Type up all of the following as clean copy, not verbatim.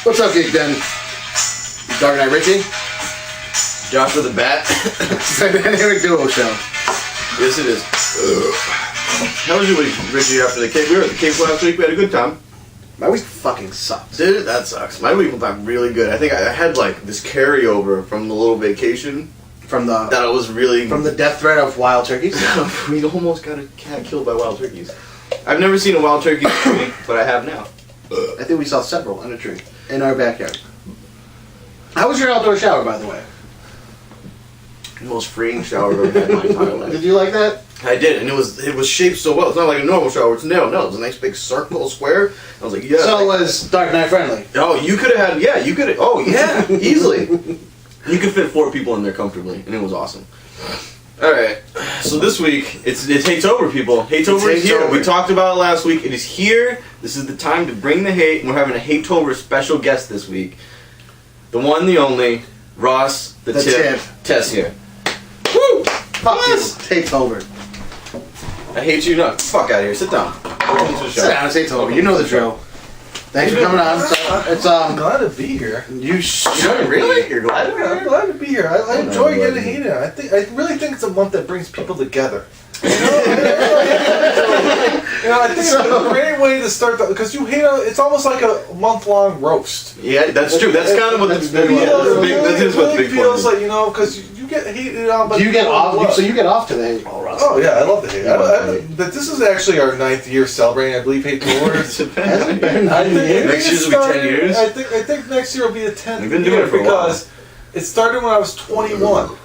What's up, Geek Den? DarkKnightRichie JoshuaTheBat. It's a dynamic duo show. Yes, it is. How was your week, Richie, after the Cape? We were at the Cape last week. We had a good time. My week fucking sucks. Did it? That sucks. My week went by really good. I think I had like this carryover from the little vacation. From the death threat of wild turkeys? We almost got a cat killed by wild turkeys. I've never seen a wild turkey tree, but I have now. I think we saw several in a tree in our backyard. How was your outdoor shower, by the way? The most freeing shower I've ever had in my entire life. Did you like that? I did, and it was shaped so well. It's not like a normal shower. It's no, it was a nice big circle, square. I was like, yeah. So it was Dark Knight friendly. Oh, you could have had, yeah, you could have. Oh, yeah, easily. You could fit 4 people in there comfortably, and it was awesome. All right, so this week it's Hatetober, people. Hatetober is here. We talked about it last week. It is here. This is the time to bring the hate. We're having a Hatetober special guest this week. The one, the only, Ross, the tip, Tess here. Woo! Fuck yes. Hatetober. I hate you. No, fuck out of here. Sit down. Sit down. It's Hatetober. You know the drill. Thanks for coming on. I'm glad to be here. You should really. You're glad to be here. I'm glad to be here. I enjoy getting hated on. I really think it's a month that brings people together. I think it's a great way to start because you hate it's almost like a month-long roast. Yeah, that's true. That's kind of what the big one is. That feels like, because you get hated on. But you get off. So you get off to the hate. Oh yeah, I love the hate. But this is actually our 9th year celebrating, I believe, Hatetober. Next year will be 10 years. I think next year will be the 10th. We've been doing it for a while. Because it started when I was 21.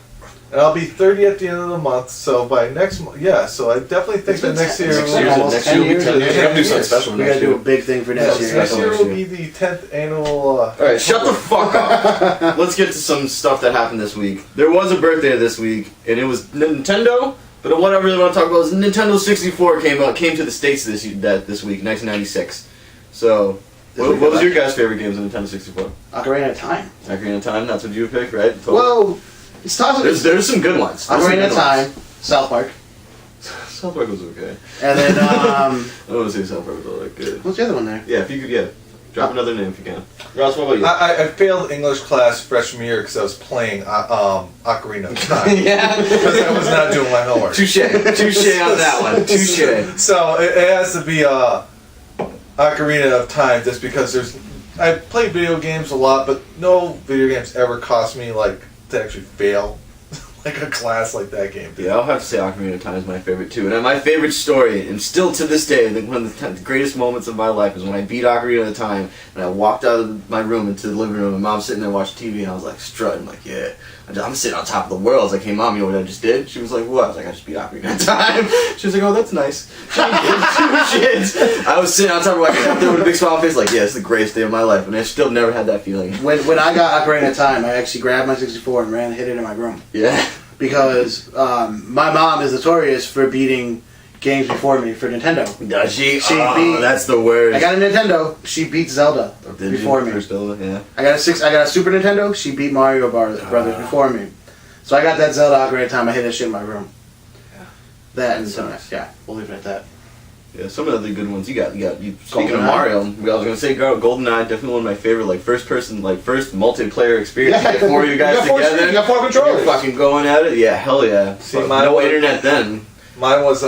And I'll be 30 at the end of the month, so by next month, so I definitely think that next year will be almost 10 years. We're going to do something special next year. We got to do a big thing for next year. Next year will be the 10th annual... Alright, shut the fuck up. Let's get to some stuff that happened this week. There was a birthday this week, and it was Nintendo, but what I really want to talk about is Nintendo 64 came to the States this week, 1996. So... What was your guys' favorite games on Nintendo 64? Ocarina of Time. Ocarina of Time, that's what you would pick, right? Totally. Well, it's tough. There's some good ones. Ocarina of Time, South Park. South Park was okay. And then, I don't want to say South Park was all that good. What's the other one there? Yeah, if you could, drop another name if you can. Ross, what about you? I failed English class freshman year because I was playing Ocarina of Time. Yeah. Because I was not doing my homework. Touche on that one. Touche. So it has to be Ocarina of Time just because I play video games a lot, but no video games ever cost me to actually fail like a class like that game. Yeah, I'll have to say Ocarina of Time is my favorite too. And my favorite story, and still to this day, one of the greatest moments of my life is when I beat Ocarina of Time and I walked out of my room into the living room and Mom's sitting there watching TV and I was like strutting like, yeah, I'm sitting on top of the world. I was like, hey Mom, you know what I just did? She was like, what? I was like, I just beat Ocarina of Time. She was like, oh, that's nice. She gives 2 shits. I was sitting on top of her with a big smile on my face like, yeah, it's the greatest day of my life. And I still never had that feeling. When I got Ocarina of Time, I actually grabbed my 64 and ran and hid it in my room. Yeah. Because my mom is notorious for beating games before me for Nintendo. Does she? Beat, that's the worst. I got a Nintendo. She beat Zelda before me. Yeah. I got a Super Nintendo. She beat Mario Brothers before me. So I got that Zelda Ocarina of Time. I hid that shit in my room. Yeah. That and so we'll leave it at that. Yeah, some of the good ones you got. Speaking of Mario, I was gonna say GoldenEye, definitely one of my favorite, first multiplayer experience. You get 4 of you guys together. You got 4 controllers. You're fucking going at it. Yeah, hell yeah. See, no internet then. Mine was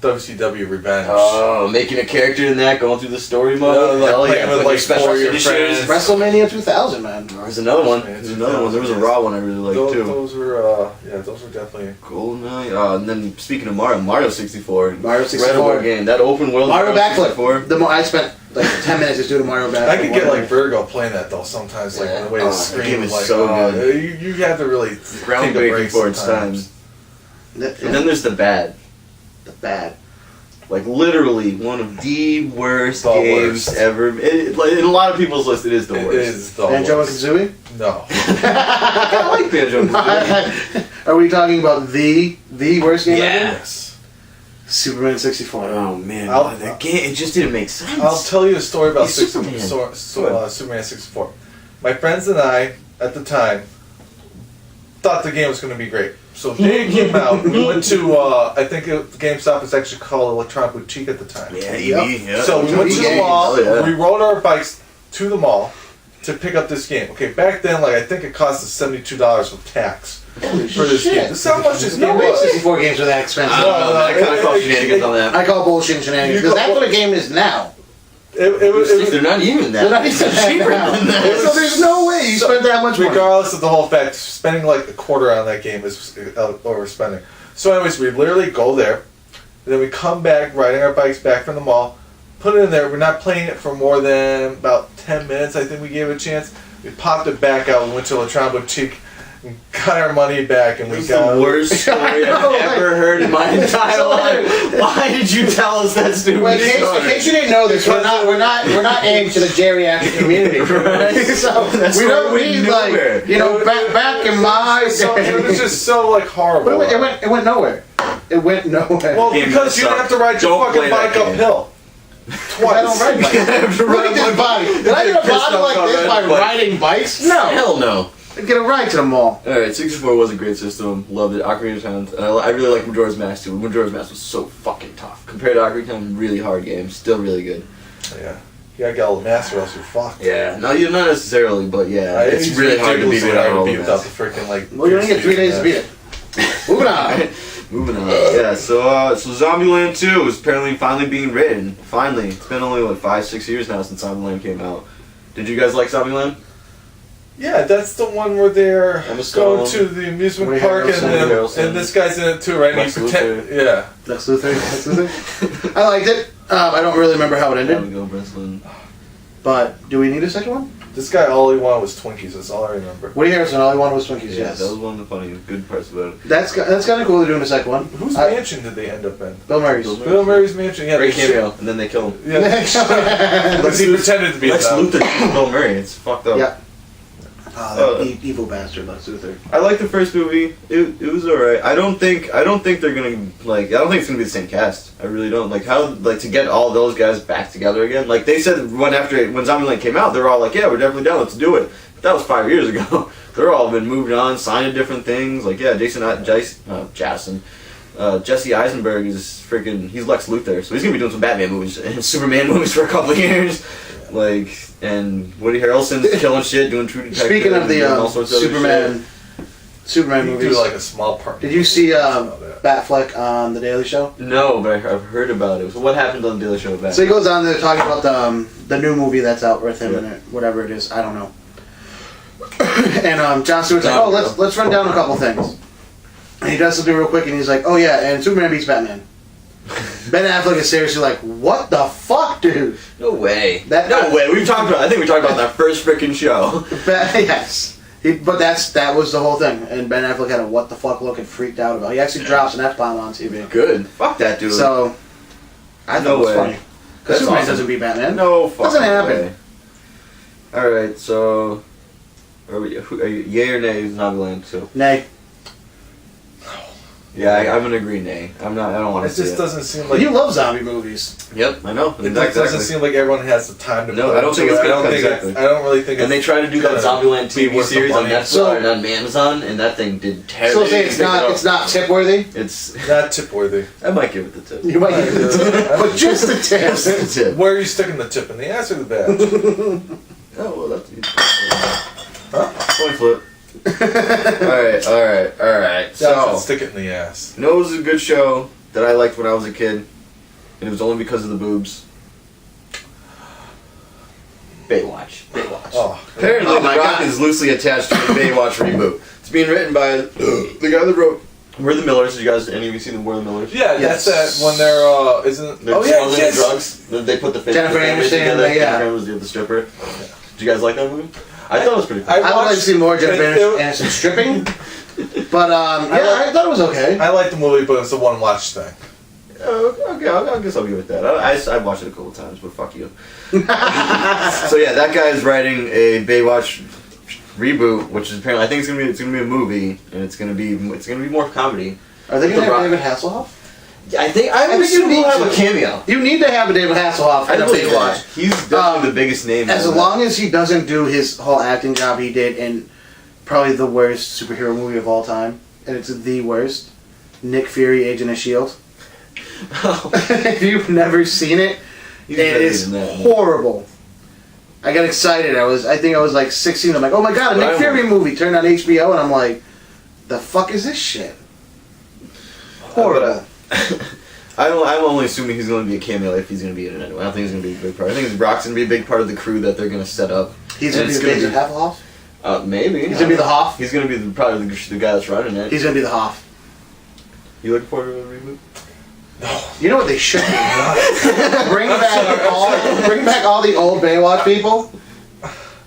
WCW Revenge. Oh, making a character in that, going through the story mode. Hell yeah, with special editions. WrestleMania 2000, man. There's another one. There was a Raw one I really liked too. Those were definitely GoldenEye. And then speaking of Mario 64. Incredible game. That open world. Mario backflip. I spent 10 minutes just doing a Mario backflip. I could get vertigo playing that though sometimes. The way the screen is so good. You have to really groundbreaking for its time. And then there's the bad. Bad. Literally one of the worst games ever. In a lot of people's list, it is the worst. It is the Banjo worst. and Kazooie? No. I like Banjo and Kazooie. Are we talking about the worst game ever? Yes. Superman 64. Oh man, that game, it just didn't make sense. I'll tell you a story about Superman 64. My friends and I, at the time, thought the game was going to be great. So the day it came out, we went to, I think GameStop was actually called Electronic Boutique at the time. Yeah, EB, yeah. So we went to the mall, we rode our bikes to the mall, to pick up this game. Okay, back then, like I think it cost us $72 with tax Holy for this shit. game. This is how much this No game way was. 64 games are that expensive. I don't know, man. I kind of call shenanigans on that. I call bullshit and shenanigans because that's what a game is now. It was They're not even that. They're not even cheaper now. than that. So there's no way you spent that much money. regardless of the whole fact, spending like a quarter on that game is overspending. So, anyways, we literally go there, and then we come back, riding our bikes back from the mall, put it in there. We're not playing it for more than about 10 minutes. I think we gave it a chance. We popped it back out. We went to Electronic Boutique, and got our money back, and we That's got the worst story I've ever heard in my entire life. Why did you tell us that stupid Well, in story? case you didn't know this, we're not aimed to the geriatric community. Right. So That's we don't where we need knew like her. back in my it was just so like horrible. But it went nowhere. It went nowhere. Well, Game because you sucked. didn't have to ride your Don't fucking play that bike game. uphill. I don't ride bikes. have to Look ride at this my body. Did I get a Pissed body off like on this riding by bike. riding bikes? No. Hell no. I'd get a ride to the mall. Alright, 64 was a great system. Loved it. Ocarina of Time. I really like Majora's Mask too. Majora's Mask was so fucking tough. Compared to Ocarina of Time, really hard game. Still really good. Yeah. You gotta get all the master or else you're fucked. Yeah. No, you're not necessarily, but yeah. It's really hard to beat it hard to on beat without the freaking like. Well, you only get 3 days to beat it. Moving on. Moving on. Yeah, so Zombieland 2 is apparently finally being written. Finally. It's been only, 5-6 years now since Zombieland came out. Did you guys like Zombieland? Yeah, that's the one where they're Emma Stone, going to the amusement Woody park Harrelson. and this guy's in it too, right? And Lex he pretend, Luthor. yeah. Lex Luthor. I liked it. I don't really remember how it ended. Abigail Breslin. But do we need a second one? This guy, all he wanted was Twinkies. That's all I remember. Woody Harrelson, all he wanted was Twinkies, Yeah, yes. that was one of the funny, good parts about it. That's kind of cool they're doing a second one. Whose mansion did they end up in? Bill Murray's. Bill Murray. Bill Murray's mansion. Yeah, Great they cameo, and then they kill him. Yeah, because he pretended to be Lex them. Luthor is Bill Murray. It's fucked up. Yeah. Oh, that evil bastard Lex Luthor. I like the first movie. It was alright. I don't think they're gonna I don't think it's gonna be the same cast. I really don't. To get all those guys back together again. Like they said when Zombieland came out, they were all like, yeah, we're definitely down. Let's do it. But that was 5 years ago. They're all been moved on, signed to different things. Like Jesse Eisenberg is he's Lex Luthor, so he's gonna be doing some Batman movies and Superman movies for a couple of years. And Woody Harrelson's killing shit, doing True Detective. Speaking of the all sorts of other Superman You movies, do like a small part. did you see Batfleck on The Daily Show? No, but I've heard about it. So what happened on the Daily Show about So he goes on there talking about the new movie that's out with him in it, whatever it is, I don't know. And Jon Stewart's like, oh, let's run down a couple things. And he does something real quick, and he's like, oh yeah, and Superman beats Batman. Ben Affleck is seriously like, what the fuck, dude? No way. No way. I think we talked about that first freaking show. Yes. But that was the whole thing. And Ben Affleck had a what the fuck look and freaked out about it. He actually drops an F-bomb on TV. Good. Fuck that dude. So, I thought No it was way. funny. Because That's Superman awesome. doesn't beat Batman. No fucking Doesn't happen. way. Alright, so... Are you yay or nay Zombieland 2? Nay. Yeah, I'm gonna agree nay. I don't want It to see just it. doesn't seem like You love zombie movies. Yep, I know. it doesn't seem like everyone has the time to. No, put I don't into think it's it. gonna exactly. I don't really think. And they tried to do that gonna Zombieland be TV worth the series on money. Netflix So- and on Amazon, and that thing did terrible. So say it's not tip worthy. It's... Not tip worthy. I might give it the tip. You might give it a tip, but just a tip. Just the tip. Where are you sticking the tip in the ass or the badge? Oh, well, that's... Huh? Coin flip. Alright. Yeah, So, stick it in the ass. you know, it was a good show that I liked when I was a kid, and it was only because of the boobs. Baywatch. Oh, Apparently, Oh my The Rock God. is loosely attached to the Baywatch reboot. It's being written by the guy that wrote We're the Millers. Did you guys, any of you see the We're the Millers? yeah, Yes. that's that when they're Isn't? They're Oh yeah, smuggling yes. drugs. They put the Jennifer families Aniston, together. yeah. Jennifer was the stripper. Did you guys like that movie? I thought it was pretty cool. I would like to watched- see more Jennifer it- Aniston stripping. But, I thought it was okay. I liked the movie, but it's a one-watch thing. Okay, I guess I'll give it that. I've watched it a couple times, but fuck you. So yeah, that guy is writing a Baywatch reboot, which is apparently I think it's gonna be a movie, and it's gonna be more comedy. Are they going The to have Rock. David Hasselhoff? I think think assume you he'll need have to. a cameo. You need to have a David Hasselhoff in a Baywatch. He's definitely the biggest name. As of long as he doesn't do his whole acting job he did in probably the worst superhero movie of all time, and it's the worst, Nick Fury, Agent of S.H.I.E.L.D. Oh, If you've never seen it, he's it better is than that. horrible. I got excited. I think I was like 16. I'm like, oh my god, a Nick Fury movie. Turned on HBO, and I'm like, the fuck is this shit? Horrible. I'm only assuming he's going to be a cameo if he's going to be in it anyway. I don't think he's going to be a big part. I think Brock's going to be a big part of the crew that they're going to set up. He's going to be the Major Hasselhoff? Maybe. He's going to be the Hoff? He's going to be probably the guy that's running it. He's going to be the Hoff. You looking forward to a reboot? No. You know what they should do? Bring back all the old Baywatch people.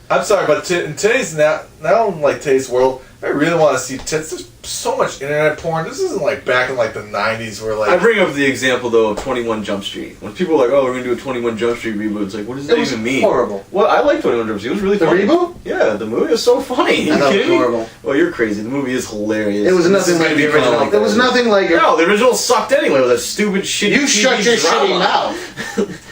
I'm sorry, but in today's today's world, I really want to see tits. There's so much internet porn. This isn't like back in like the 90s where like... I bring up the example though of 21 Jump Street. When people are like, oh, we're going to do a 21 Jump Street reboot, it's like, what does that even mean? Horrible. Well, I like 21 Jump Street. It was really funny. The reboot? Yeah, the movie was so funny. I thought it was horrible. Well, you're crazy. The movie is hilarious. It was nothing like the original. There was nothing like... No, the original sucked anyway with that stupid shitty You TV shut your drama. shitty mouth.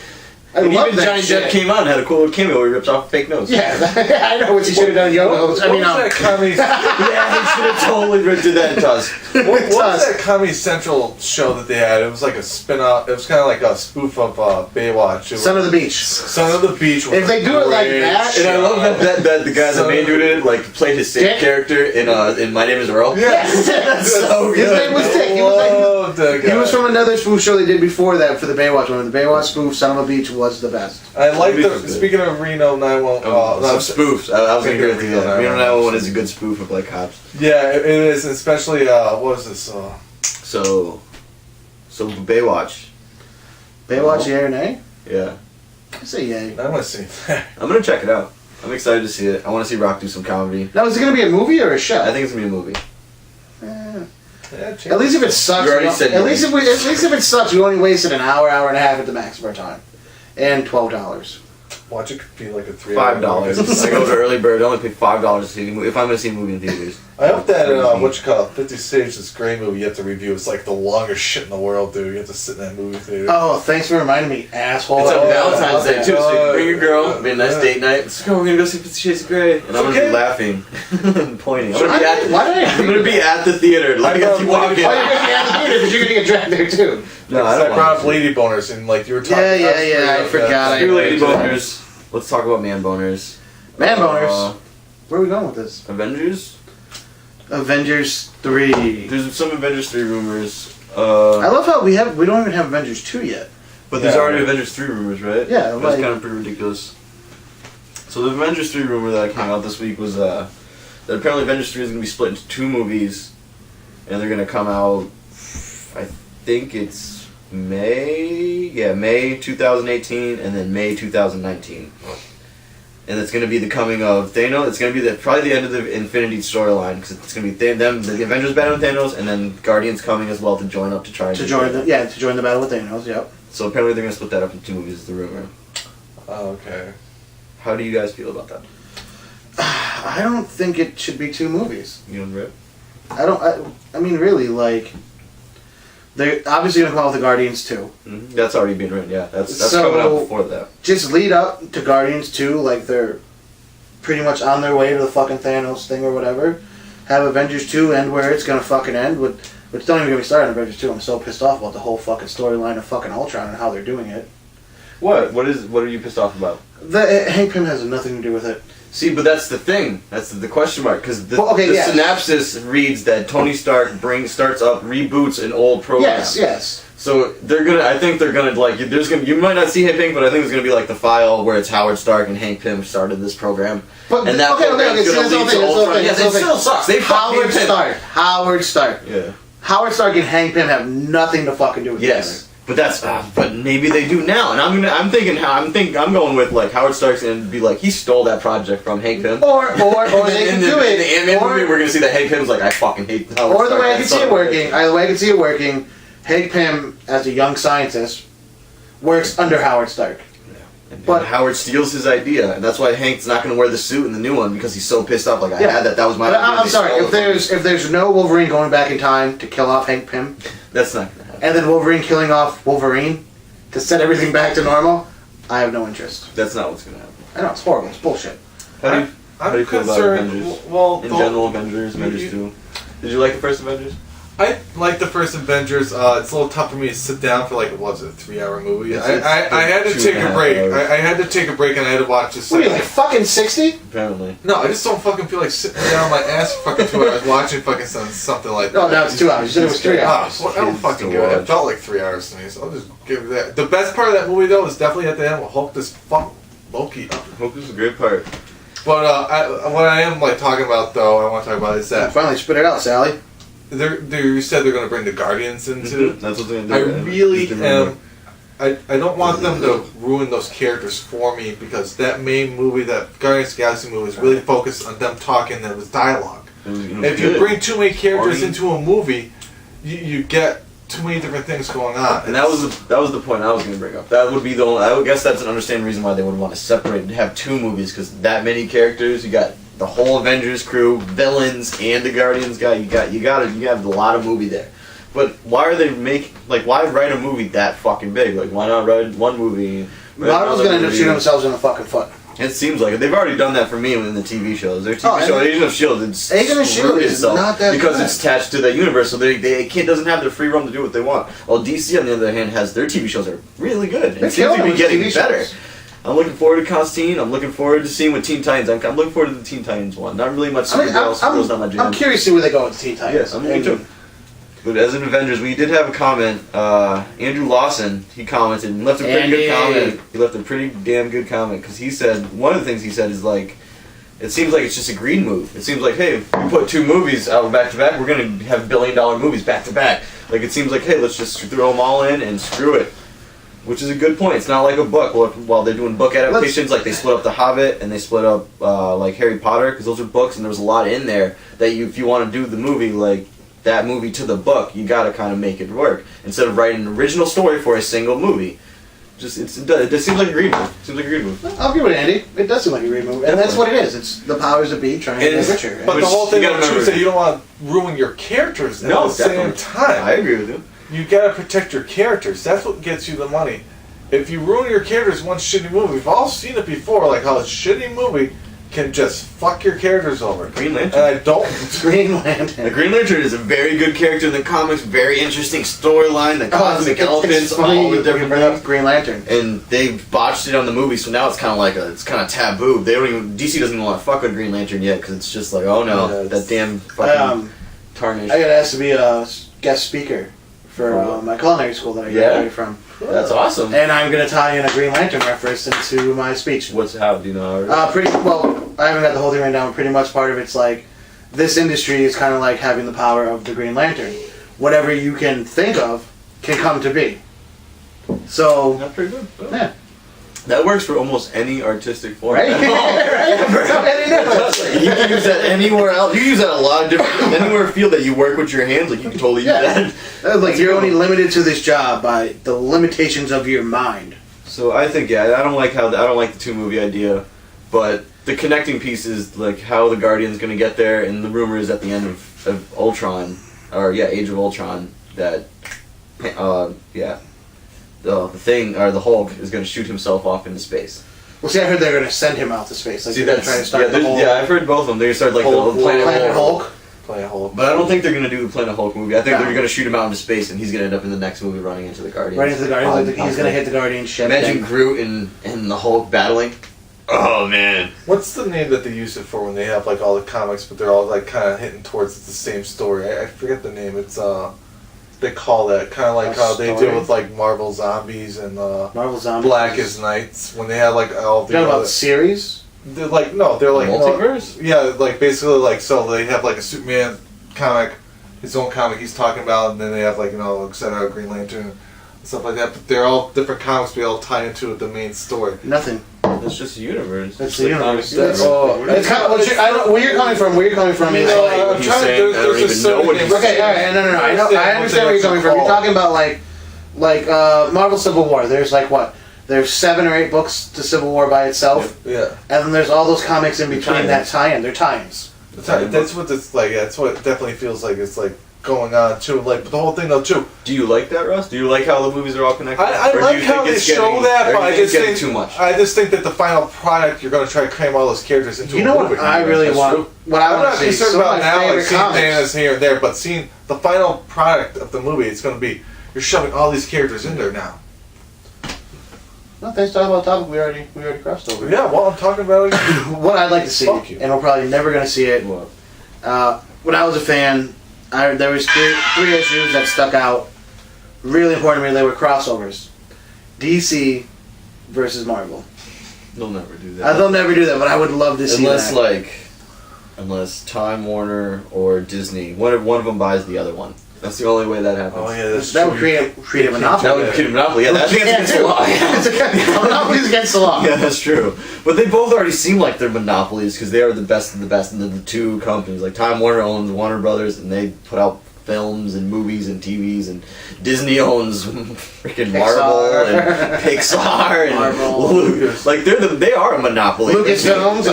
I And love even that Johnny shit. Depp came out and had a cool little cameo where he rips off fake nose. Yeah, I know what you should have done. What was that Comedy? Yeah, he should have totally ripped that in Tusk. What was that Comedy Central show that they had? It was like a spin-off. It was kind of like a spoof of Baywatch. Son of the Beach. Son of the Beach. Was If they do it like that, And I love that the guy that made it like played his same character in My Name Is Earl. Yes, That's so good. His name was Dick. He was from another spoof show they did before that for the Baywatch one. The Baywatch spoof, Son of a Beach, was the best. I like speaking of Reno 911. Some spoofs. I was going to agree with you. Reno 911 is a good spoof of like cops. Yeah, it is, especially what was this? So Baywatch. Baywatch, yay or nay? Yeah. I say yay. I want to see that. I'm gonna check it out. I'm excited to see it. I want to see Rock do some comedy. Now, is it going to be a movie or a show? I think it's gonna be a movie. At least if it sucks. You already said at least if it sucks, we only wasted an hour and a half at the max of our time, and $12. Watch it be like a $3. $5. I go to early bird. I only pay $5 to see a movie if I'm gonna see a movie in theaters. I hope that what you call it, 50 Stages Gray movie you have to review. It's like the longest shit in the world, dude. You have to sit in that movie theater. Oh, thanks for reminding me, asshole. It's on Valentine's Day too, so you can bring your girl. It'll be a nice Yeah. date night. Let's go. We're gonna go see 50 Shades of Grey, and I'm gonna be laughing and pointing. I'm gonna be at the theater. Like as you walk in. Oh, you're gonna be at the theater because you're gonna get dragged there too. No, I don't brought up want to. lady boners and like you were talking. Yeah. I forgot. Screw lady boners. Let's talk about man boners. Man boners. Where are we going with this? Avengers? Avengers 3. There's some Avengers 3 rumors. I love how we don't even have Avengers 2 yet. But there's already Avengers 3 rumors, right? Yeah, That's like... kind of pretty ridiculous. So the Avengers 3 rumor that came out this week was that apparently Avengers 3 is going to be split into 2 movies. And they're going to come out, I think it's May 2018 and then May 2019. And it's going to be the coming of Thanos. It's going to be probably the end of the Infinity storyline because it's going to be the Avengers battling Thanos and then Guardians coming as well to join up to try to join the battle with Thanos. Yep. So apparently they're going to split that up into 2 movies. Is the rumor. Oh, okay. How do you guys feel about that? I don't think it should be 2 movies. You don't rip? I mean, really, like... They're obviously going to come out with the Guardians 2. Mm-hmm. That's already been written, yeah. That's coming out before that. Just lead up to Guardians 2, like they're pretty much on their way to the fucking Thanos thing or whatever. Have Avengers 2 end where it's going to fucking end, which don't even get me started on Avengers 2. I'm so pissed off about the whole fucking storyline of fucking Ultron and how they're doing it. What? What are you pissed off about? Hank Pym has nothing to do with it. See, but that's the thing. That's the question mark. Because the synopsis reads that Tony Stark starts up, reboots an old program. Yes. So I think they're gonna like. You might not see Hank Pym, but I think it's gonna be like the file where it's Howard Stark and Hank Pym started this program. But and that program's gonna lead to Ultron. Yes, it still sucks. They Howard Stark. Yeah. Howard Stark and Hank Pym have nothing to fucking do with each other. But maybe they do now, and I'm going with like Howard Stark's gonna be like he stole that project from Hank Pym, or they can do it. In the Ant-Man movie, we're gonna see that Hank Pym's like I fucking hate Howard Stark. Or the way I can see it working, Hank Pym as a young scientist works under Howard Stark. Yeah. But Howard steals his idea, and that's why Hank's not going to wear the suit in the new one because he's so pissed off. Like I had that was my idea. I'm sorry. If there's no Wolverine going back in time to kill off Hank Pym, that's not going to happen. And then Wolverine killing off Wolverine to set everything back to normal, I have no interest. That's not what's going to happen. I know it's horrible. It's bullshit. How do you feel about Avengers? Well, in general, Avengers 2. Did you like the first Avengers? I like the first Avengers. It's a little tough for me to sit down for like, what was it, a 3-hour movie? I had to take a break. I had to take a break and I had to watch this. What are you, like fucking 60? Apparently. No, I just don't fucking feel like sitting down my ass for fucking 2 hours watching fucking something like that. No, now it's 2 hours. You said it was 3 hours. Well, I don't fucking give it. It felt like 3 hours to me, so I'll just give it that. The best part of that movie, though, is definitely at the end when Hulk just fuck Loki up. Hulk is a great part. But what I am like talking about, though, I want to talk about is that Finally spit it out, Sally. you said they're going to bring the Guardians into. That's what they're I going to do. really am. I don't want them to ruin those characters for me because that main movie, that Guardians of the Galaxy movie, is really focused on them talking and with dialogue. If you bring too many characters into a movie, you get too many different things going on. And that was the point I was going to bring up. That would be the only. I would guess that's an understanding reason why they would want to separate and have 2 movies because that many characters. You got the whole Avengers crew, villains, and the Guardians guy. You have a lot of movie there. But why are they why write a movie that fucking big? Like why not write one movie? Marvel's gonna end up shooting themselves in the fucking foot. It seems like it. They've already done that for me in the TV shows. Their TV show, Agent of S.H.I.E.L.D., it's Agent of S.H.I.E.L.D. is not that because bad. it's attached to that universe, so they doesn't have the free roam to do what they want. While DC, on the other hand, has their TV shows are really good. It seems to be getting better. I'm looking forward to Constantine. I'm looking forward to seeing what Teen Titans. I'm looking forward to the Teen Titans one. Not really much Supergirl. Supergirl's not my jam. I'm curious to see where they go with the Teen Titans. Yes, I'm looking too. But as an Avengers, we did have a comment. Andrew Lawson, he commented and left a pretty good comment. He left a pretty damn good comment because he said one of the things he said is like, it seems like it's just a green move. It seems like, hey, if we put 2 movies out back to back, we're gonna have $1 billion movies back to back. Like it seems like, hey, let's just throw them all in and screw it. Which is a good point. It's not like a book. While they're doing book adaptations, like they split up The Hobbit and they split up like Harry Potter because those are books and there was a lot in there that if you want to do the movie like. That movie to the book, you gotta kind of make it work instead of writing an original story for a single movie. It seems like a green move. I'll give it to Andy. It does seem like a green move, and that's what it is. It's the powers that be trying to get richer. But the whole thing is that you don't want to ruin your characters at the same time. I agree with you. You gotta protect your characters. That's what gets you the money. If you ruin your characters in one shitty movie, we've all seen it before, like how a shitty movie can just fuck your characters over. Green Lantern. And I don't. Green Lantern. The Green Lantern is a very good character in the comics. Very interesting storyline. The cosmic elephants, all the different things. Green Lantern. And they botched it on the movie, so now it's kind of taboo. They don't even. DC doesn't even want to fuck with Green Lantern yet because it's just like, oh no, that damn fucking tarnished. I got asked to be a guest speaker for my culinary school that I graduated from. That's awesome. And I'm going to tie in a Green Lantern reference into my speech. Do you know how? Pretty well. I haven't got the whole thing written down. Pretty much part of it's like this industry is kind of like having the power of the Green Lantern. Whatever you can think of can come to be. So That's pretty good. Oh. Yeah. That works for almost any artistic form. Right? You can use that anywhere else. You can use that a lot of different. Anywhere field that you work with your hands, like you can totally use that. Like you're only limited to this job by the limitations of your mind. So I think I don't like the 2 movie idea, but the connecting piece is like how the Guardian's going to get there, and the rumor is at the end of Ultron, or Age of Ultron, that the thing or the Hulk is going to shoot himself off into space. Well, see, I heard they're going to send him out to space. Like See, they're going to try to start the whole I've heard both of them. They're going to start like the Planet Hulk. Planet Hulk. But I don't think they're going to do the Planet Hulk movie. I think they're going to shoot him out into space, and he's going to end up in the next movie running into the Guardians. Right into the Guardians. He's going to hit the Guardian ship. Imagine Groot and the Hulk battling. Oh man. What's the name that they use it for when they have like all the comics, but they're all like kind of hitting towards the same story? I forget the name. It's they call that kind of like how they do with like Marvel Zombies and Marvel Zombies. Blackest Nights when they have like all the. You're talking about series? They're like they're like multiverse. Like basically like so they have like a Superman comic, his own comic he's talking about, and then they have like etc. Green Lantern. Stuff like that, but they're all different comics. They all tie into the main story. Nothing. It's just a universe. That's the universe. It's kind of where you're coming from. Where you're coming from is I'm he's trying saying, to. I don't There's even know what he's okay. All right. No. I know. I understand where you're coming from. You're talking about like Marvel Civil War. There's like what? There's 7 or 8 books to Civil War by itself. Yeah. And then there's all those comics in between that tie-in. They're tie-ins. That's what it's like. That's what it definitely feels like. It's like going on too. Like, but the whole thing though too. Do you like that, Russ? Do you like how the movies are all connected? I Or do like you how think they it's show getting- that, or but do you I think just it's getting think too much. I just think that the final product you're going to try to cram all those characters into. You a know movie. what I really That's want? true. What I I'm want not to see. concerned Some of about my now, like favorite seeing comics. Dana's here and there, but seeing the final product of the movie, it's going to be you're shoving all these characters in there now. No, thanks to talk about topic we already crossed over. Yeah, well, I'm talking about it. What I'd like to see, Fuck you. and we're probably never going to see it. What? When I was a fan, there was three issues that stuck out. Really important to me. They were crossovers. DC versus Marvel. They'll never do that. They'll never do that, but I would love to see that. Unless Time Warner or Disney, one of them buys the other one. That's the only way that happens. Oh yeah, that's That true. would create a monopoly. That would create a monopoly. Yeah, that's against the law. Monopoly's against the law. Yeah, that's true. But they both already seem like they're monopolies because they are the best of the best, and the two companies. Like Time Warner owns Warner Brothers, and they put out films and movies and TVs, and Disney owns freaking Marvel and Pixar and Marvel. Like they are a monopoly. Lucasfilms,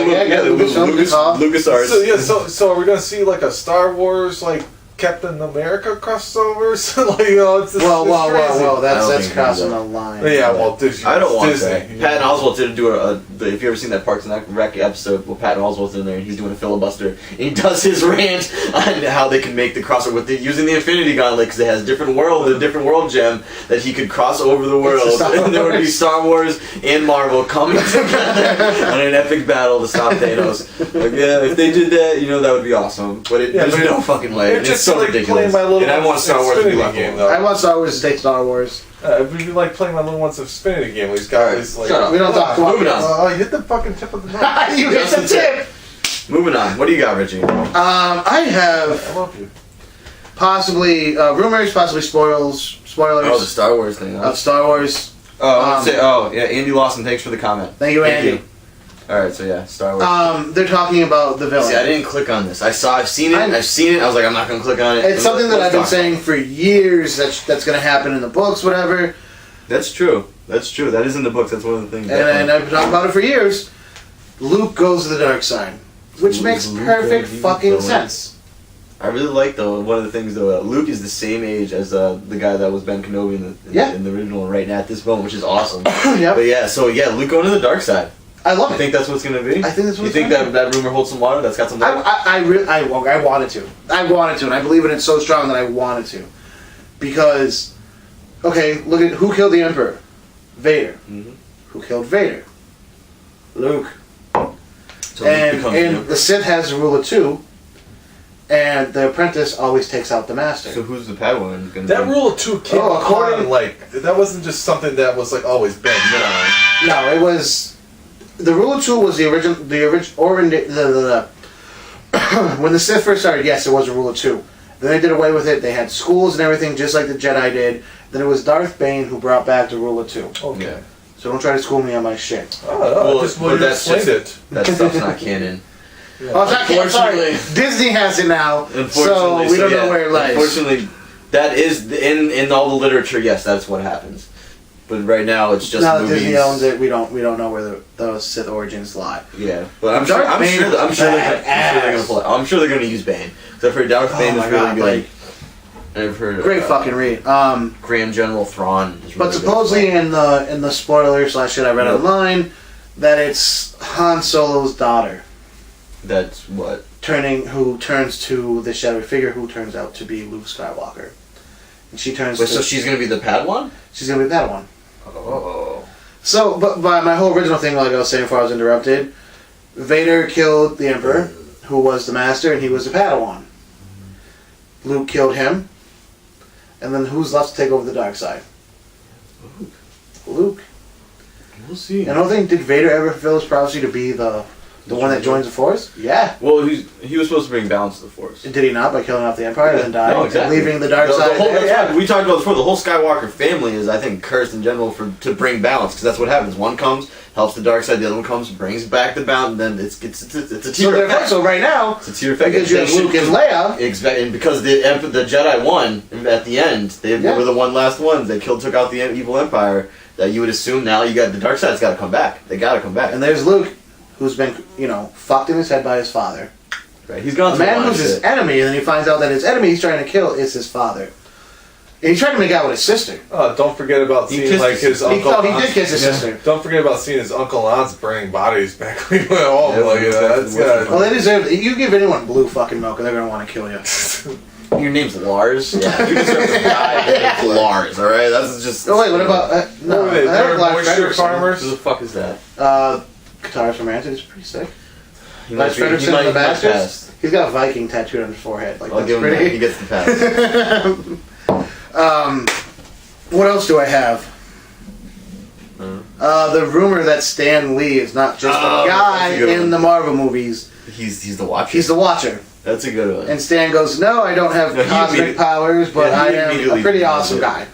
LucasArts. So yeah, so are we gonna see like a Star Wars like Captain America crossovers? Like, you know, it's just, Whoa, crazy. I that's don't think crossing we the do line. Yeah, well, Disney. I don't want Disney. that. Patton Oswalt did do if you ever seen that Parks and Rec episode, well, Patton Oswalt's in there and he's doing a filibuster. And he does his rant on how they can make the crossover with using the Infinity Gauntlet because it has different world gem that he could cross over the world, and there would be Star Wars and Marvel coming together on an epic battle to stop Thanos. Like, yeah, if they did that, that would be awesome. But there's no fucking way. They're It's just so like ridiculous. playing my little And I want Star Wars to be Xfinity left game, alone. though. I want Star Wars to take Star Wars. It'd be like playing my little one's Xfinity game. He's got Alright, this like. shut up. We don't talk about Moving on. You hit the fucking tip of the knife. You hit the tip. Moving on. What do you got, Richie? I have I love you. possibly rumors, possibly spoilers Oh, the Star Wars thing. of Star Wars. Andy Lawson, thanks for the comment. Thank you, Andy. Alright, so yeah, Star Wars. They're talking about the villain. See, I didn't click on this. I've seen it, I was like, I'm not gonna click on it. It's something that I've been Let's talk. saying for years that's going to happen in the books, whatever. That's true. That's true. That is in the books. That's one of the things. And I've been talking about it for years. Luke goes to the dark side, which makes Luke perfect going fucking to- sense. I really like though one of the things though. Luke is the same age as the guy that was Ben Kenobi in the original right now at this moment, which is awesome. Yep. But yeah, so yeah, Luke going to the dark side. I love You it. think that's what's gonna be? I think that's You what's think gonna that rumor holds some water? That's got some water. I wanted to. I wanted to, and I believe in it so strong that I wanted to. Because, okay, look at who killed the Emperor? Vader. Mhm. Who killed Vader? Luke. So Luke And becomes Luke. the Sith has the rule of two, and the apprentice always takes out the master. So who's the Padawan gonna That be? rule of two came according- upon, like, that wasn't just something that was like always been. No, it was the rule of two was the original. When the Sith first started, yes, it was a rule of two. Then they did away with it. They had schools and everything, just like the Jedi did. Then it was Darth Bane who brought back the rule of two. Okay. Yeah. So don't try to school me on my shit. Oh, Well, just but you that's explained just- it. That stuff's not canon. Oh, it's not canon, sorry. Unfortunately- Disney has it now, so Unfortunately, we don't yeah, know where it lies. Unfortunately, that is in all the literature. Yes, that's what happens. But right now, it's just Now that movies. Disney owns it, we don't know where the Sith origins lie. Yeah, but I'm Darth Bane sure was they're gonna pull it. I'm sure they're gonna use Bane. Because I've heard Darth Bane Oh is my really God, good. like, I've heard great fucking read. Grand General Thrawn. Is But really supposedly good. in the spoiler slash shit I read Yep. online, that it's Han Solo's daughter That's what. who turns to the shadowy figure who turns out to be Luke Skywalker, and she turns. Wait, to, so she's gonna be the Padawan? she's gonna be that one. Oh. So, but my whole original thing, like I was saying before I was interrupted, Vader killed the Emperor, who was the Master, and he was the Padawan. Luke killed him, and then who's left to take over the dark side? Luke. We'll see. And I don't think, did Vader ever fulfill his prophecy to be the one that joins the Force? Yeah. Well, he was supposed to bring balance to the Force. Did he not by killing off the Empire and then die? No, exactly. Leaving the dark The side whole, there? that's Yeah. what we talked about before. The whole Skywalker family is, I think, cursed in general to bring balance, because that's what happens. One comes, helps the dark side. The other one comes, brings back the balance, and then it's a So tier therefore, effect. so right now, It's a tier effect. because you have Luke and Leia, Exactly, and because the Jedi won at the end, they Yeah. were the last ones. They took out the evil Empire. That you would assume now you got the dark side's got to come back. They got to come back. and there's Luke, who's been, fucked in his head by his father. Right. He's gone A through man a lot who's of his shit. enemy, and then he finds out that his enemy he's trying to kill is his father. And he tried to make out with his sister. Oh, don't forget about He seeing kissed like his uncle. Oh, he did kiss his sister. Don't forget about seeing his uncle and aunts burning bodies back when he went home. Yeah, like, that's good. Well, they deserve it. You give anyone blue fucking milk, and they're gonna want to kill you. Your name's Lars? Yeah. You deserve to die. Your name's Lars, alright? That's just... Oh wait, what about no? What are they? I heard They're Lars moisture Frederiksen. farmers? Who the fuck is that? Guitarist from Rancid is pretty sick. He Lars might be- he Frederiksen might- from the he might Bastards. pass. He's got a Viking tattooed on his forehead. Like I'll that's give him that. pretty. He gets the pass. What else do I have? The rumor that Stan Lee is not just a guy that's a good in one. the Marvel movies. He's the Watcher. He's the Watcher. That's a good one. And Stan goes, "No, I don't have No, he cosmic immediately- powers, but yeah, I he am a immediately pretty did awesome it. guy."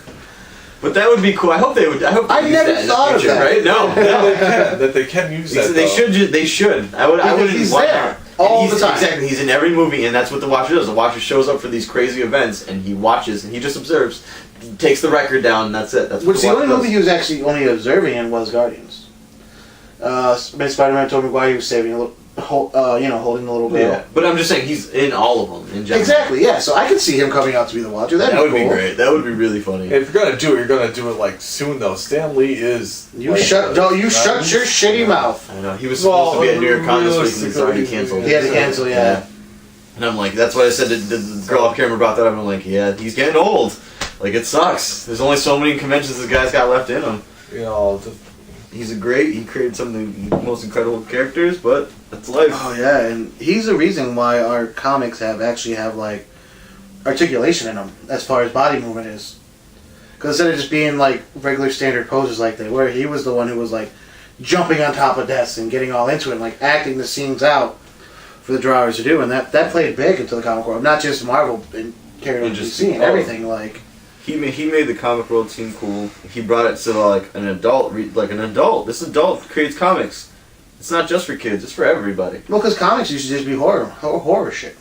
But that would be cool. I hope they would. I hope they I use never that in the thought of future, that. Right? No. That they can use that. They though. should. They should. I wouldn't. He's Why there not? all And the time. Exactly. He's in every movie, and that's what the Watcher does. The Watcher shows up for these crazy events, and he watches, and he just observes, takes the record down, and that's it. That's what Which the only Watcher movie he was actually only observing in was Guardians. Spider-Man Tobey Maguire, he was saving a little, holding the little girl. Yeah, but I'm just saying he's in all of them in general. Exactly. Yeah. So I could see him coming out to be the Watcher. That'd That would cool. be great. That would be really funny. If you're gonna do it, you're gonna do it like soon though. Stan Lee is. You like, shut your shitty mouth. I know he was supposed to be at New York Con this week, and he's already realistically, canceled. He had to cancel. Yeah. And I'm like, that's why I said the girl off camera brought that up. I'm like, yeah, he's getting old. Like it sucks. There's only so many conventions this guy's got left in him. You know, He created some of the most incredible characters, but that's life. Oh yeah, and he's the reason why our comics actually have like articulation in them as far as body movement is. Because instead of just being like regular standard poses like they were, he was the one who was like jumping on top of desks and getting all into it, and like acting the scenes out for the drawers to do, and that played big into the comic world, not just Marvel and carried on to just- DC and everything. Like He made the comic world seem cool. He brought it to like an adult, This adult creates comics. It's not just for kids. It's for everybody. well, because comics used to just be horror shit.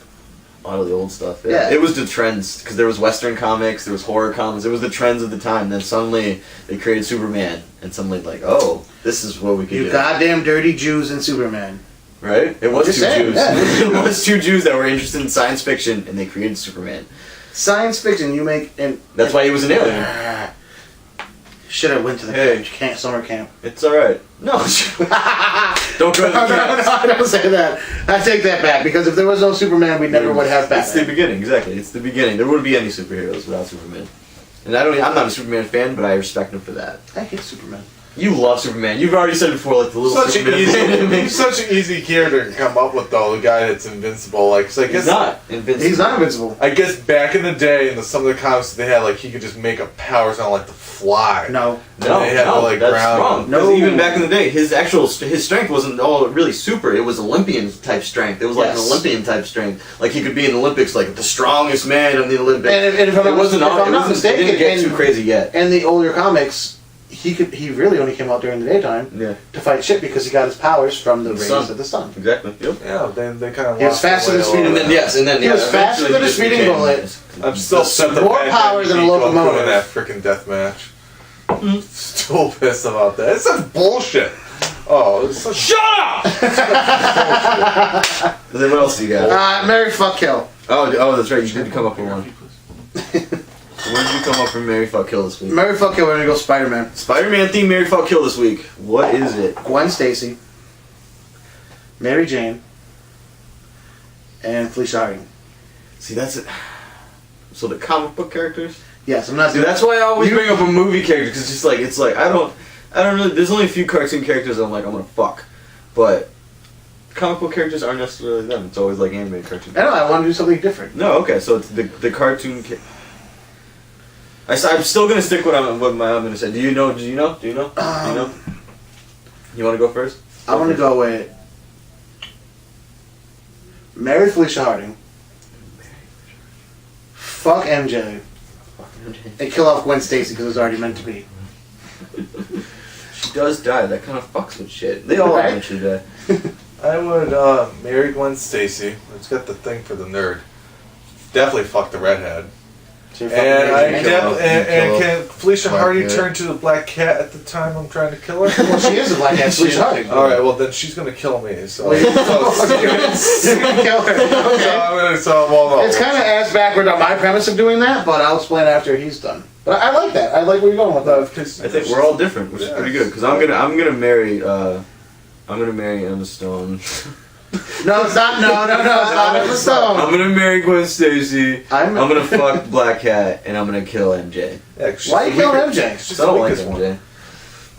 A lot of the old stuff. Yeah. It was the trends because there was Western comics, there was horror comics. It was the trends of the time. Then suddenly they created Superman, and suddenly like, oh, this is what we can You do. goddamn dirty Jews and Superman. Right? It was Just two saying, Jews. yeah. It was two Jews that were interested in science fiction, and they created Superman. Science fiction, you make and That's why he was an alien. Should have went to the summer camp. It's all right. No, don't go to the No, camps. I don't say that. I take that back because if there was no Superman, we never would have It's the Batman. beginning, exactly. It's the beginning. There wouldn't be any superheroes without Superman. And I'm not a Superman fan, but I respect him for that. I hate Superman. You love Superman. You've already said it before, like the little such Superman. such an easy character to come up with though. The guy that's invincible, like, 'cause I guess He's not invincible. He's not invincible. I guess back in the day, in some of the comics that they had, like he could just make a power sound like the Fly. No. No, They had to, like, that's ground- wrong. No. No, even back in the day, his strength wasn't all really super. It was Olympian type strength. It was like Yes. an Olympian type strength. Like he could be in the Olympics, like the strongest man in the Olympics. And if I'm it not- wasn't. if all, I'm it not wasn't. mistaken, It didn't get in- too crazy yet. In the older comics, he really only came out during the daytime Yeah, to fight shit because he got his powers from the rays sun. of the sun. exactly. Yep. Yeah, they kind of. He was faster than speeding- And then He was faster than a speeding bullet. I'm still set the More fact power that than a he beat Goku locomotive. in that freaking death match. Still pissed about that. It's such bullshit. Oh, it's such. Shut up! Then what else do you got? Mary fuck kill. Oh, that's right. You did come up with one. So where did you come up from Mary Fuck Kill this week? Mary fuck kill. We're gonna go Spider-Man. Spider-Man theme Mary Fuck Kill this week. What is it? Gwen Stacy, Mary Jane, and Felicia Harding. See, that's it. So the comic book characters. Yes, I'm not See, doing. that's why I always You- bring up a movie character because it's like I don't really. There's only a few cartoon characters I'm like I'm gonna fuck, but comic book characters aren't necessarily them. It's always like animated cartoon. I know. I want to do something different. No, okay, so it's the cartoon. I'm still gonna stick with I'm gonna say. Do you know? You want to go first? I want to go with marry Felicia Harding, fuck MJ, and kill off Gwen Stacy because it was already meant to be. She does die. That kind of fucks with shit. They all Right. eventually die. I would marry Gwen Stacy. It's got the thing for the nerd. Definitely fuck the redhead. Can Felicia Hardy turn to the black cat at the time I'm trying to kill her? Well, she is a black cat. Felicia Hardy. All right, well then she's gonna kill me. So you're gonna kill her. Okay. It's kind of ass backward on my premise of doing that, but I'll explain after he's done. But I like that. I like where you're going with that. I think we're all different, which is pretty good. Because I'm gonna marry Emma Stone. No, it's not. No, it's not Emma Stone. I'm gonna marry Gwen Stacy. I'm gonna fuck Black Cat, and I'm gonna kill MJ. Yeah, why are you killing MJ? I don't like MJ.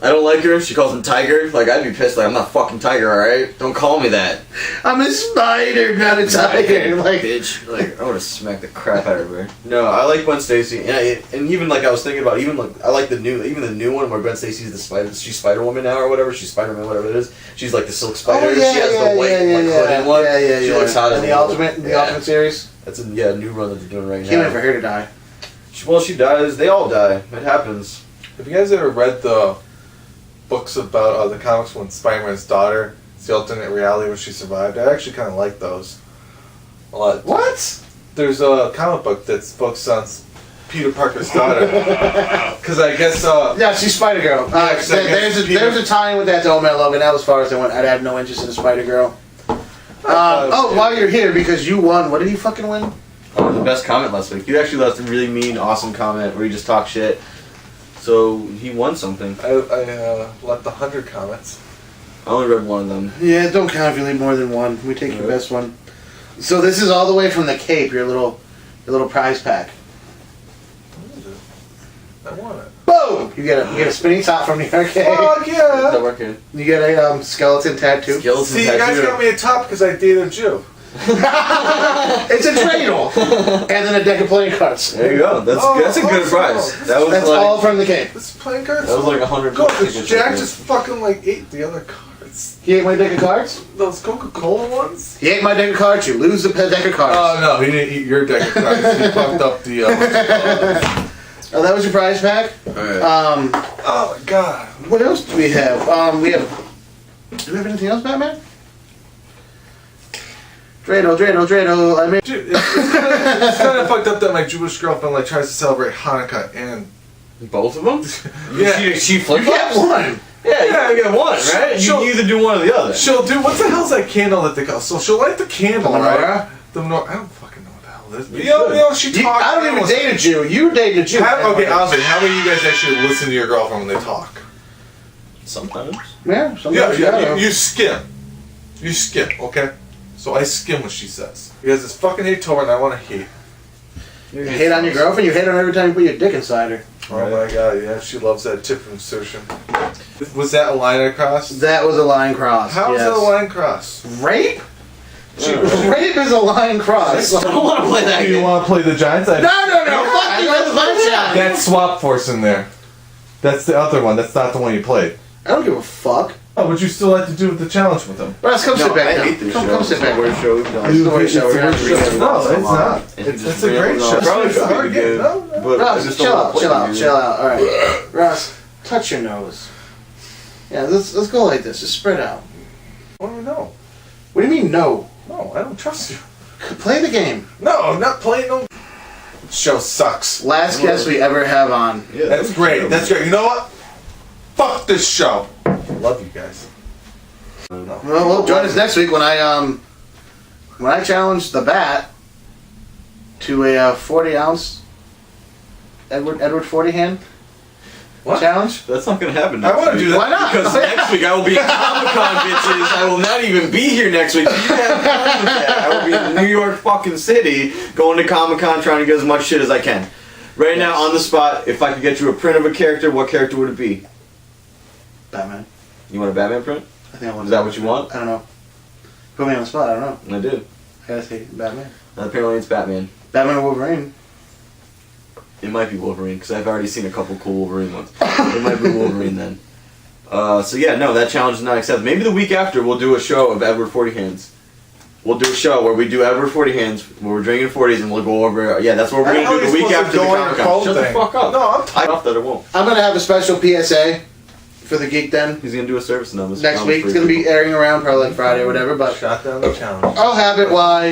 I don't like her. She calls him Tiger. Like, I'd be pissed. Like, I'm not fucking Tiger, alright? Don't call me that. I'm a spider, not a tiger. Like, bitch. Like, I would've smacked the crap out of her. No, I like Gwen Stacy. And even, like, I was thinking about, I like the new one where Gwen Stacy's the spider. She's Spider-Woman now or whatever. She's Spider-Man, whatever it is. She's like the silk spider. Oh, yeah, she has the white hooded one. Yeah. She looks hot in the Ultimate series. That's a new run that they're doing right now. Can't wait for her to die. She dies. They all die. It happens. Have you guys ever read the books about the comics when Spider-Man's daughter, it's the alternate reality where she survived? I actually kind of like those a lot. What? There's a comic book that's focused on Peter Parker's daughter. Because I guess yeah, she's Spider-Girl. There's a tie-in with that to Old Man Logan. That was as far as I went. I'd have no interest in a Spider-Girl. While you're here, because you won, what did he fucking win? Oh, the best comment last week. You actually left a really mean, awesome comment where you just talk shit. So he won something. I left 100 comments. I only read one of them. Yeah, don't count if you leave more than one. We take your best one. So this is all the way from the Cape. Your little prize pack. What is it? I want it. Boom! You get a spinning top from the arcade. Fuck yeah! That working? You get a skeleton tattoo. See, you guys got me a top because I dated a Jew. It's a dreidel, and then a deck of playing cards. There you go. That's a good prize. That's all from the Cape. This playing cards. That was like 100. Go, Jack just fucking like ate the other cards. He ate my deck of cards. Those Coca-Cola ones. He ate my deck of cards. You lose the deck of cards. Oh no, he didn't eat your deck of cards. He fucked up the. Oh, that was your prize pack. All right. Oh my god. What else do we have? Do we have anything else, Batman? Dreidel. I mean, dude, it's kind of fucked up that my Jewish girlfriend like tries to celebrate Hanukkah and both of them. Yeah, she flip flops one. Yeah, you get one, right? You either do one or the other. She'll do. What the hell's that candle that they call? So she'll light the candle, right? I don't fucking know what the hell it is. You know, she talks. I don't even date a Jew. You date a Jew. Okay, honestly, how many of you guys actually listen to your girlfriend when they talk? Sometimes. Yeah, sometimes. Yeah, you skim. You skim, okay? So I skim what she says. Because it's fucking Hatetober and I want to hate. You hate on your girlfriend? You hate on her every time you put your dick inside her. Oh my god, yeah, she loves that tip insertion. Was that a line across? That was a line cross. How is that a line cross? Rape? Rape is a line cross. I don't want to play that game. You want to play the Giants? No. Fuck you, that's my shot. That's Swap Force in there. That's the other one. That's not the one you played. I don't give a fuck. Oh, would you still like to do the challenge with them? Russ, come sit back down. Come sit back. It's the worst show. No, it's not. It's a great show. Probably should be good. Russ, chill out. All right. Russ, touch your nose. Yeah, let's go like this. Just spread out. What do we know? What do you mean, no? No, I don't trust you. Play the game. No, I'm not playing no. This show sucks. Last guest we ever have on. Yeah, that's great. That's great. You know what? Fuck this show. Love you guys. Well, join us next week when I challenge the Bat to a 40-ounce Edward 40 hand. What? Challenge? That's not going to happen next week. I want to do that. Why not? Because next week I will be at Comic-Con, bitches. I will not even be here next week. You have fun with that. I will be in New York fucking City going to Comic-Con trying to get as much shit as I can. Right now, on the spot, if I could get you a print of a character, what character would it be? Batman. You want a Batman print? I think I want. Is that what you want? I don't know. Put me on the spot. I don't know. I did. I gotta say Batman. Apparently it's Batman. Batman or Wolverine? It might be Wolverine, because I've already seen a couple cool Wolverine ones. It might be Wolverine then. So yeah, no, that challenge is not accepted. Maybe the week after we'll do a show of Edward 40 Hands. We'll do a show where we do Edward 40 Hands, where we're drinking 40s, and we'll go over... Yeah, that's what we're going to do the week after the Comic-Con. Shut the fuck up. No, I'm tired. Off that it won't. I'm going to have a special PSA for the Geek Den. He's going to do a service announcement. Next week. It's going to be airing around probably like Friday or whatever, but... Shot down the challenge. I'll have it while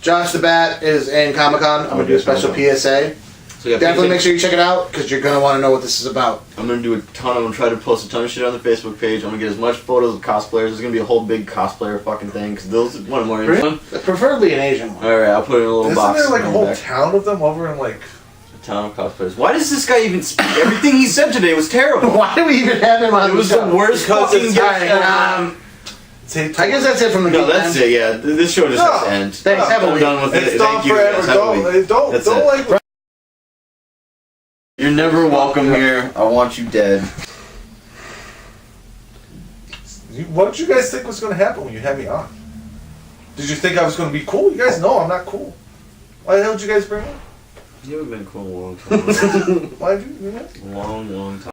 Josh the Bat is in Comic-Con. I'm going to do a special PSA. So yeah, definitely make sure you check it out because you're gonna want to know what this is about. I'm gonna do a ton. I'm gonna try to post a ton of shit on the Facebook page. I'm gonna get as much photos of cosplayers. There's gonna be a whole big cosplayer fucking thing because those one more fun. Preferably an Asian one. All right, I'll put it in a little Isn't box. there like a whole back. town of them over in like? A town of cosplayers. Why does this guy even speak? Everything he said today was terrible. Why do we even have him on? It was the the worst Because fucking it's- guy. I guess that's it from the No, geek that's end. it. Yeah, this show just has to end. Thanks, have a I'm week. done with it. It's Thank done you forever. guys. Have a week. Don't That's don't it. like. You're never welcome here. I want you dead. What did you guys think was going to happen when you had me on? Did you think I was going to be cool? You guys know I'm not cool. Why the hell did you guys bring me? You haven't been cool in a long time. Why did you? Long time.